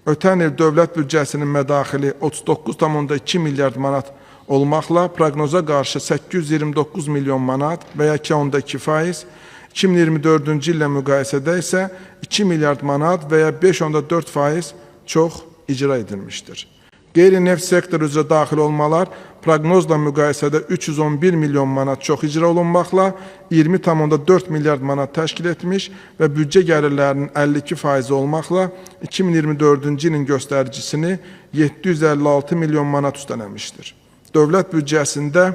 ötən il dövlət büdcəsinin mədaxili 39,2 milyard manat olmaqla proqnoza qarşı 829 milyon manat və ya 2,2%, 2024-cü illə müqayisədə isə 2 milyard manat və ya 5,4% çox icra edilmişdir. Qeyri-neft sektoru üzrə daxil olmalar proqnozla müqayisədə 311 milyon manat çox icra olunmaqla 20,4 milyard manat təşkil etmiş və büdcə gəlirlərinin 52% olmaqla 2024-cü ilin göstəricisini 756 milyon manat üstələmişdir. Dövlət büdcəsində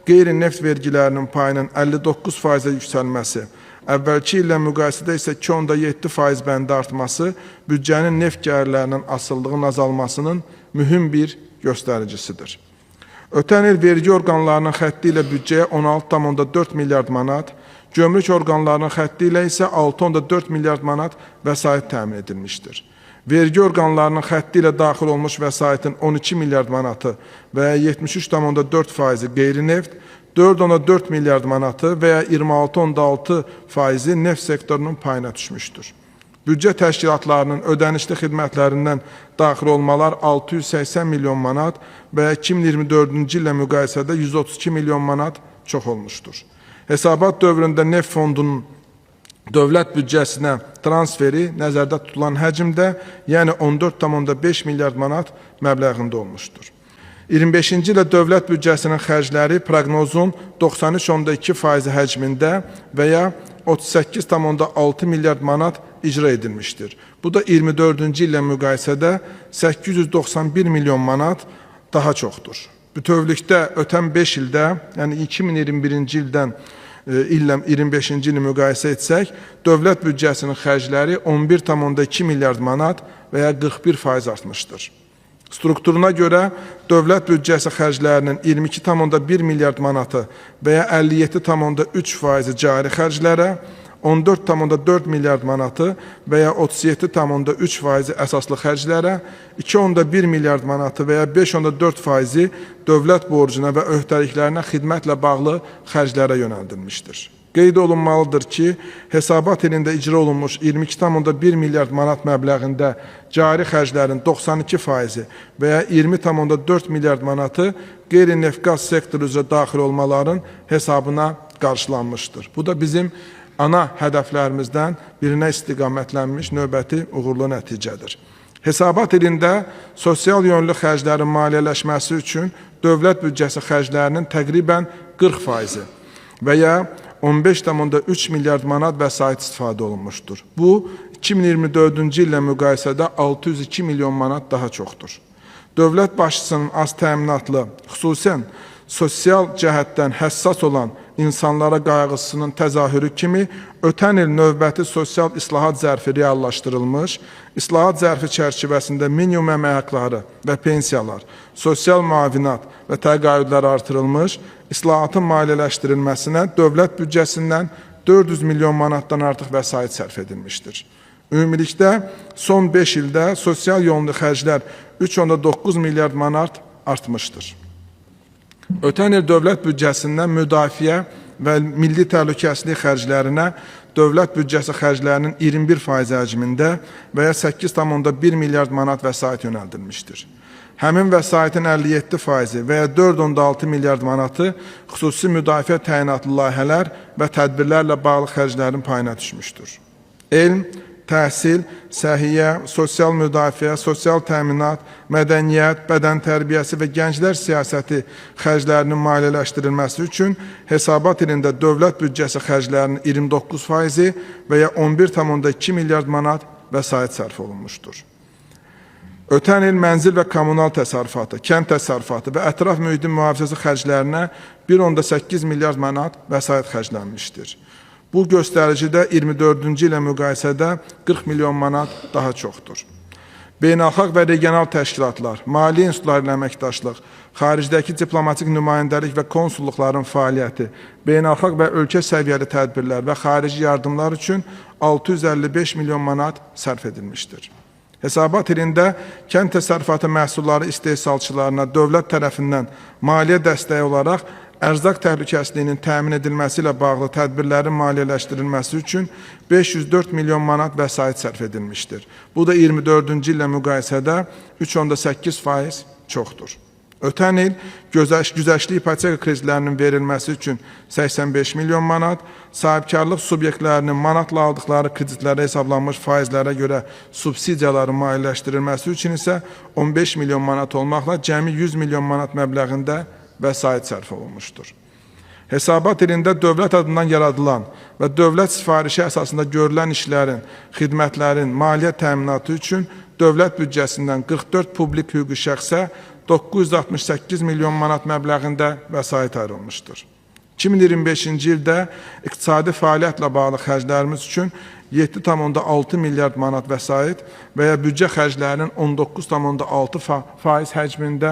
qeyri-neft vergilərinin payının 59%-ə yüksəlməsi, əvvəlki illə müqayisədə isə 2,7% bəndə artması büdcənin neft gəlirlərinin asıllığının azalmasının mühüm bir göstəricisidir. Ötən il vergi orqanlarının xətti ilə büdcəyə 16,4 milyard manat, gömrük orqanlarının xətti ilə isə 6,4 milyard manat vəsait təmin edilmişdir. Vergi orqanlarının xətti ilə daxil olmuş vəsaitin 12 milyard manatı və ya 73,4% qeyri-neft, 4,4 milyard manatı və ya 26,6% neft sektorunun payına düşmüşdür. Büdcə təşkilatlarının ödənişli xidmətlərindən daxil olmalar 680 milyon manat və ya 2024-cü illə müqayisədə 132 milyon manat çox olmuşdur. Hesabat dövründə neft fondunun dövlət büdcəsinə transferi nəzərdə tutulan həcmdə, yəni 14,5 milyard manat məbləğində olmuşdur. 25-ci ilə dövlət büdcəsinin xərcləri proqnozun 93,2% həcmində və ya 38,6 milyard manat icra edilmişdir. Bu da 24-cü illə müqayisədə 891 milyon manat daha çoxdur. Bütövlükdə ötən 5 ildə, yəni 2021-ci ildən illə 25-ci ili müqayisə etsək, dövlət büdcəsinin xərcləri 11,2 milyard manat və ya 41% artmışdır. Strukturuna görə dövlət büdcəsi xərclərinin 22,1 milyard manatı və ya 57,3% cari xərclərə, 14,4 milyard manatı və ya 37,3% əsaslı xərclərə, 2,1 milyard manatı və ya 5,4% dövlət borcuna və öhdəliklərinə xidmətlə bağlı xərclərə yönəldilmişdir. Qeyd olunmalıdır ki, hesabat ilində icra olunmuş 22,1 milyard manat məbləğində cari xərclərin 92% və ya 20,4 milyard manatı qeyri-neft qaz sektoru üzrə daxil olmaların hesabına qarşılanmışdır. Bu da bizim ana hədəflərimizdən birinə istiqamətlənmiş növbəti uğurlu nəticədir. Hesabat ilində sosial yönlü xərclərin maliyyələşməsi üçün dövlət büdcəsi xərclərinin təqribən 40% və ya 15,3 milyard manat vəsait istifadə olunmuşdur. Bu, 2024-cü illə müqayisədə 602 milyon manat daha çoxdur. Dövlət başçısının az təminatlı, xüsusən sosial cəhətdən həssas olan insanlara qayğısının təzahürü kimi ötən il növbəti sosial islahat zərfi reallaşdırılmış, islahat zərfi çərçivəsində minimum əmək haqqları və pensiyalar, sosial müavinat və təqaüdlər artırılmış, islahatın maliyyələşdirilməsinə dövlət büdcəsindən 400 milyon manatdan artıq vəsait sərf edilmişdir. Ümumilikdə son 5 ildə sosial yönlü xərclər 3,9 milyard manat artmışdır. Ötən il dövlət büdcəsindən müdafiə və milli təhlükəsizlik xərclərinə dövlət büdcəsi xərclərinin 21% həcmində və ya 8,1 milyard manat vəsait yönəldilmişdir. Həmin vəsaitin 57% və ya 4,6 milyard manatı xüsusi müdafiə təyinatlı layihələr və tədbirlərlə bağlı xərclərin payına düşmüşdür. Elm, təhsil, səhiyyə, sosial müdafiə, sosial təminat, mədəniyyət, bədən tərbiyəsi və gənclər siyasəti xərclərinin maliyyələşdirilməsi üçün hesabat ilində dövlət büdcəsi xərclərinin 29% və ya 11,2 milyard manat vəsait sərf olunmuşdur. Ötən il mənzil və kommunal təsərrüfatı, kənd təsərrüfatı və ətraf mühitin mühafizəsi xərclərinə 1,8 milyard manat vəsait xərclənmişdir. Bu göstəricidə 24-cü ilə müqayisədə 40 milyon manat daha çoxdur. Beynəlxalq və regional təşkilatlar, maliyyə institutları ilə əməkdaşlıq, xaricdəki diplomatik nümayəndəlik və konsulluqların fəaliyyəti, beynəlxalq və ölkə səviyyəli tədbirlər və xarici yardımlar üçün 655 milyon manat sərf edilmişdir. Hesabat ilində kənd təsərrüfatı məhsulları istehsalçılarına dövlət tərəfindən maliyyə dəstəyi olaraq ərzaq təhlükəsizliyinin təmin edilməsi ilə bağlı tədbirlərin maliyyələşdirilməsi üçün 504 milyon manat vəsait sərf edilmişdir. Bu da 24-cü illə müqayisədə 3,8% çoxdur. Ötən il güzəştli ipoteka kreditlərinin verilməsi üçün 85 milyon manat, sahibkarlıq subyektlərinin manatla aldıqları kreditlərə hesablanmış faizlərə görə subsidiyaların maliyyələşdirilməsi üçün isə 15 milyon manat olmaqla cəmi 100 milyon manat məbləğində vəsait sərf olunmuşdur. Hesabat ilində dövlət adından yaradılan və dövlət sifarişi əsasında görülən işlərin, xidmətlərin maliyyə təminatı üçün dövlət büdcəsindən 44 publik hüquqi şəxsə 968 milyon manat məbləğində vəsait ayrılmışdır. 2025-ci ildə iqtisadi fəaliyyətlə bağlı xərclərimiz üçün 7,6 milyard manat vəsait və ya büdcə xərclərinin 19,6% həcmində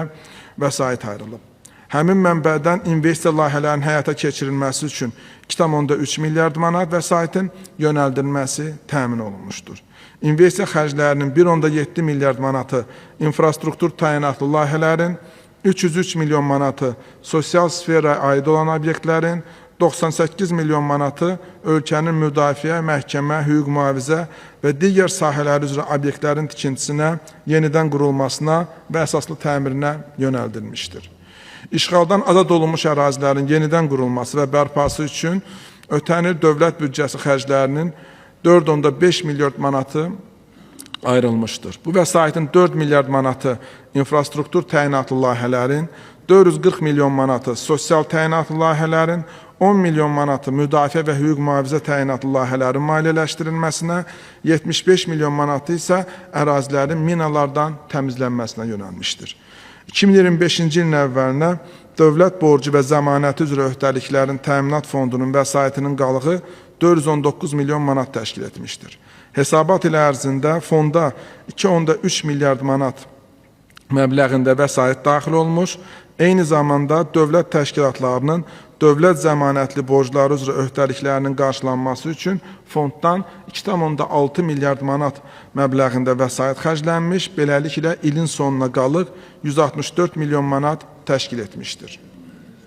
vəsait ayrılıb. Həmin mənbədən investisiya layihələrinin həyata keçirilməsi üçün 2,3 milyard manat vəsaitin yönəldilməsi təmin olunmuşdur. İnvestisiya xərclərinin 1,7 milyard manatı infrastruktur təyinatlı layihələrin, 303 milyon manatı sosial sferaya aid olan obyektlərin, 98 milyon manatı ölkənin müdafiə, məhkəmə, hüquq mühafizə və digər sahələri üzrə obyektlərin tikintisinə, yenidən qurulmasına və əsaslı təmirinə yönəldilmişdir. İşğaldan azad olunmuş ərazilərin yenidən qurulması və bərpası üçün ötən il dövlət büdcəsi xərclərinin 4,5 milyard manatı ayrılmışdır. Bu vəsaitin 4 milyard manatı infrastruktur təyinatlı layihələrin, 440 milyon manatı sosial təyinatlı layihələrin, 10 milyon manatı müdafiə və hüquq mühafizə təyinatlı layihələrin maliyyələşdirilməsinə, 75 milyon manatı isə ərazilərin minalardan təmizlənməsinə yönəlmişdir. 2025-ci ilin əvvəlinə dövlət borcu və zəmanəti üzrə öhdəliklərin təminat fondunun vəsaitinin qalığı 419 milyon manat təşkil etmişdir. Hesabat ili ərzində fonda 2,3 milyard manat məbləğində vəsait daxil olmuş, eyni zamanda dövlət təşkilatlarının dövlət zəmanətli borcları üzrə öhdəliklərinin qarşılanması üçün fonddan 2,6 milyard manat məbləğində vəsait xərclənmiş, beləliklə ilin sonuna qalıq 164 milyon manat təşkil etmişdir.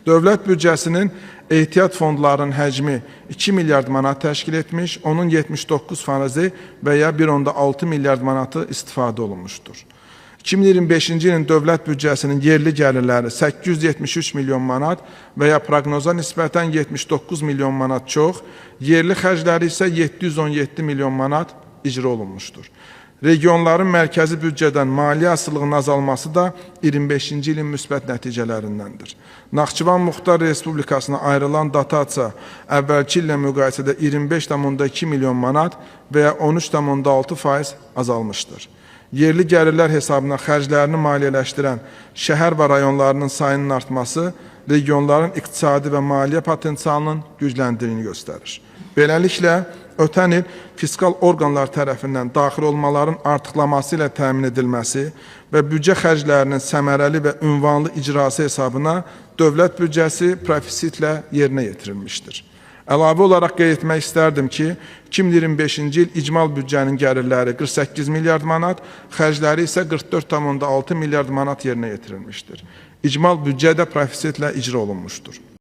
Dövlət büdcəsinin ehtiyat fondlarının həcmi 2 milyard manat təşkil etmiş, onun 79% və ya 1,6 milyard manatı istifadə olunmuşdur. 2025-ci ilin dövlət büdcəsinin yerli gəlirləri 873 milyon manat və ya proqnoza nisbətən 79 milyon manat çox, yerli xərcləri isə 717 milyon manat icra olunmuşdur. Regionların mərkəzi büdcədən maliyyə asılılığının azalması da 25-ci ilin müsbət nəticələrindəndir. Naxçıvan Muxtar Respublikasına ayrılan dotasiya əvvəlki illə müqayisədə 25,2 milyon manat və ya 13,6% azalmışdır. Yerli gəlirlər hesabına xərclərini maliyyələşdirən şəhər və rayonlarının sayının artması regionların iqtisadi və maliyyə potensialının gücləndirdiyini göstərir. Beləliklə, ötən il fiskal orqanlar tərəfindən daxil olmaların artıqlaması ilə təmin edilməsi və büdcə xərclərinin səmərəli və ünvanlı icrası hesabına dövlət büdcəsi profisitlə yerinə yetirilmişdir. Əlavə olaraq qeyd etmək istərdim ki, 2025-ci il icmal büdcənin gəlirləri 48 milyard manat, xərcləri isə 44,6 milyard manat yerinə yetirilmişdir. İcmal büdcə də profisitlə icra olunmuşdur.